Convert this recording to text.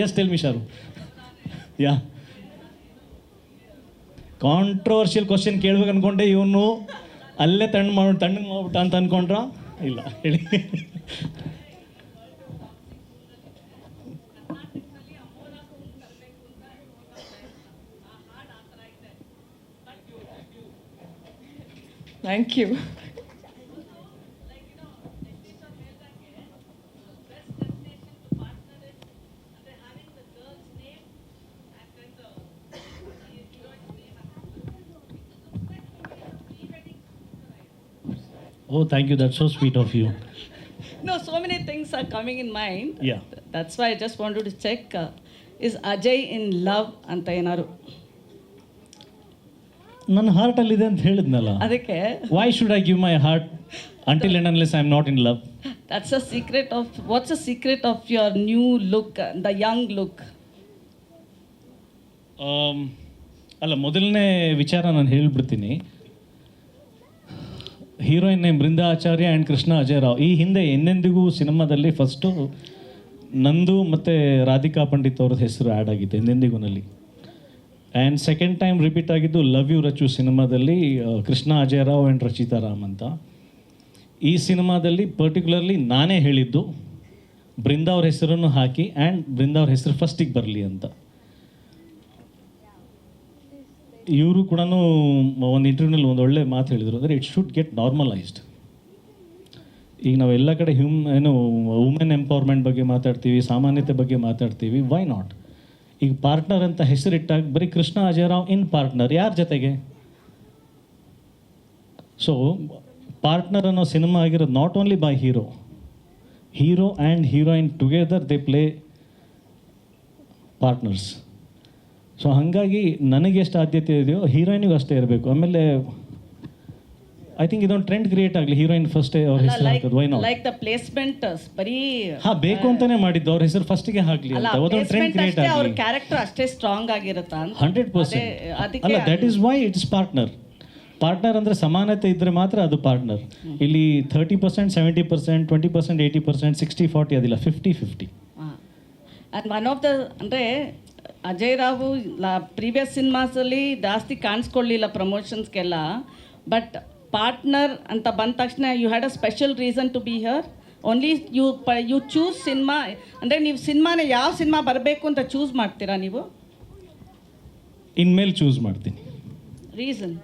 Just tell me, Sharu. Yeah. Controversial question ಕೇಳ್ಬೇಕು ಅನ್ಕೊಂಡೆ, ಇವನು ಅಲ್ಲೇ ತಣ್ಣಗೆ ಮಾಡ್ಬಿಟ್ಟ ಅಂತ ಅನ್ಕೊಂಡ್ರ? ಇಲ್ಲ, ಹೇಳಿ. Thank you. Oh, thank you. That's so sweet of you. No, so many things are coming in mind. Yeah. That's why I just wanted to check, is Ajay in love ಅಂತ ಏನಾರು? ನನ್ನ ಹಾರ್ಟಲ್ಲಿದೆ ಅಂತ ಹೇಳಿದ್ನಲ್ಲ. ಅದಕ್ಕೆ Why should I give my heart until and unless I'm not in love? That's a secret of, what's the secret of your new look, the young look? ಅಲ್ಲ, ಮೊದಲನೇ ವಿಚಾರ ನಾನು ಹೇಳ್ಬಿಡ್ತೀನಿ. Heroine name Brinda Acharya and Krishna Ajay Rao. ಈ ಹಿಂದೆ ಎಂದೆಂದಿಗೂ ಸಿನಿಮಾದಲ್ಲಿ first ನಂದು ಮತ್ತು ರಾಧಿಕಾ ಪಂಡಿತ್ ಅವ್ರದ್ದು ಹೆಸರು ಆ್ಯಡ್ ಆಗಿದೆ ಎಂದೆಂದಿಗೂನಲ್ಲಿ. ಆ್ಯಂಡ್ ಸೆಕೆಂಡ್ ಟೈಮ್ ರಿಪೀಟ್ ಆಗಿದ್ದು ಲವ್ ಯು ರಚು ಸಿನಿಮಾದಲ್ಲಿ ಕೃಷ್ಣ ಅಜಯ್ ರಾವ್ ಆ್ಯಂಡ್ ರಚಿತಾ ರಾಮ್ ಅಂತ. ಈ ಸಿನಿಮಾದಲ್ಲಿ ಪರ್ಟಿಕ್ಯುಲರ್ಲಿ ನಾನೇ ಹೇಳಿದ್ದು ಬೃಂದಾ ಅವ್ರ ಹೆಸರನ್ನು ಹಾಕಿ ಆ್ಯಂಡ್ ಬೃಂದಾ ಅವ್ರ ಹೆಸರು ಫಸ್ಟಿಗೆ ಬರಲಿ ಅಂತ. ಇವರು ಕೂಡ ಒಂದು ಇಂಟರ್ವ್ಯೂನಲ್ಲಿ ಒಂದು ಒಳ್ಳೆ ಮಾತು ಹೇಳಿದರು, ಅಂದರೆ ಇಟ್ ಶುಡ್ ಗೆಟ್ ನಾರ್ಮಲೈಸ್ಡ್. ಈಗ ನಾವು ಎಲ್ಲ ಕಡೆ ವುಮೆನ್ ಎಂಪವರ್ಮೆಂಟ್ ಬಗ್ಗೆ ಮಾತಾಡ್ತೀವಿ, ಸಾಮಾನ್ಯತೆ ಬಗ್ಗೆ ಮಾತಾಡ್ತೀವಿ. Why not? ಈಗ ಪಾರ್ಟ್ನರ್ ಅಂತ ಹೆಸರಿಟ್ಟಾಗ ಬರೀ ಕೃಷ್ಣ ಅಜಯ್ ರಾವ್ ಇನ್ ಪಾರ್ಟ್ನರ್, ಯಾರ ಜೊತೆಗೆ? ಸೊ ಪಾರ್ಟ್ನರ್ ಅನ್ನೋ ಸಿನಿಮಾ ಆಗಿರೋದು not only by hero and heroine together they play partners. So ಹಾಗಾಗಿ ನನಗೆ ಎಷ್ಟು ಆದ್ಯತೆ ಇದೆಯೋ ಹೀರೋಯಿನಿಗೂ ಅಷ್ಟೇ ಇರಬೇಕು. ಆಮೇಲೆ ಐ ಥಿಂಕ್ ಇದೊಂದು ಟ್ರೆಂಡ್ ಕ್ರಿಯೇಟ್ ಆಗಲಿ, ಹೀರೋಯಿನ್ ಫಸ್ಟೇ ಅವ್ರ ಹೆಸರು ಹಾಕೋದು. Why not? Like the placement ಬರೀ ಬೇಕು ಅಂತಾನೆ ಮಾಡಿದ್ದು, ಅವ್ರ ಹೆಸರು ಫಸ್ಟಿಗೆ ಹಾಕಲಿ ಅಂತ. ಅದೊಂದು ಟ್ರೆಂಡ್ ಕ್ರಿಯೇಟ್ ಆಗಲಿ. ಅವ್ರ ಕ್ಯಾರೆಕ್ಟರ್ ಅಷ್ಟೇ ಸ್ಟ್ರಾಂಗ್ ಆಗಿರುತ್ತಾ? 100%. ಅಲ್ಲ, that is why it's partner. Partner ಅಂದರೆ ಸಮಾನತೆ ಇದ್ದರೆ ಮಾತ್ರ ಅದು ಪಾರ್ಟ್ನರ್. ಇಲ್ಲಿ 30%, 70%, 20%, 80%, 60-40 ಅದಿಲ್ಲ, 50-50. ಆ್ಯಂಡ್ ಒನ್ ಆಫ್ ದ, ಅಂದರೆ ಅಜಯ್ ರಾವು ಪ್ರೀವಿಯಸ್ ಸಿನಿಮಾಸಲ್ಲಿ ಜಾಸ್ತಿ ಕಾಣಿಸ್ಕೊಳ್ಳಿಲ್ಲ ಪ್ರಮೋಷನ್ಸ್ಗೆಲ್ಲ, ಬಟ್ ಪಾರ್ಟ್ನರ್ ಅಂತ ಬಂದ ತಕ್ಷಣ you had a special reason to be here. Only you choose cinema, ಅಂದರೆ ನೀವು ಸಿನಿಮಾನ ಯಾವ ಸಿನಿಮಾ ಬರಬೇಕು ಅಂತ ಚೂಸ್ ಮಾಡ್ತೀರಾ ನೀವು? ಇನ್ಮೇಲೆ ಚೂಸ್ ಮಾಡ್ತೀನಿ. ರೀಸನ್?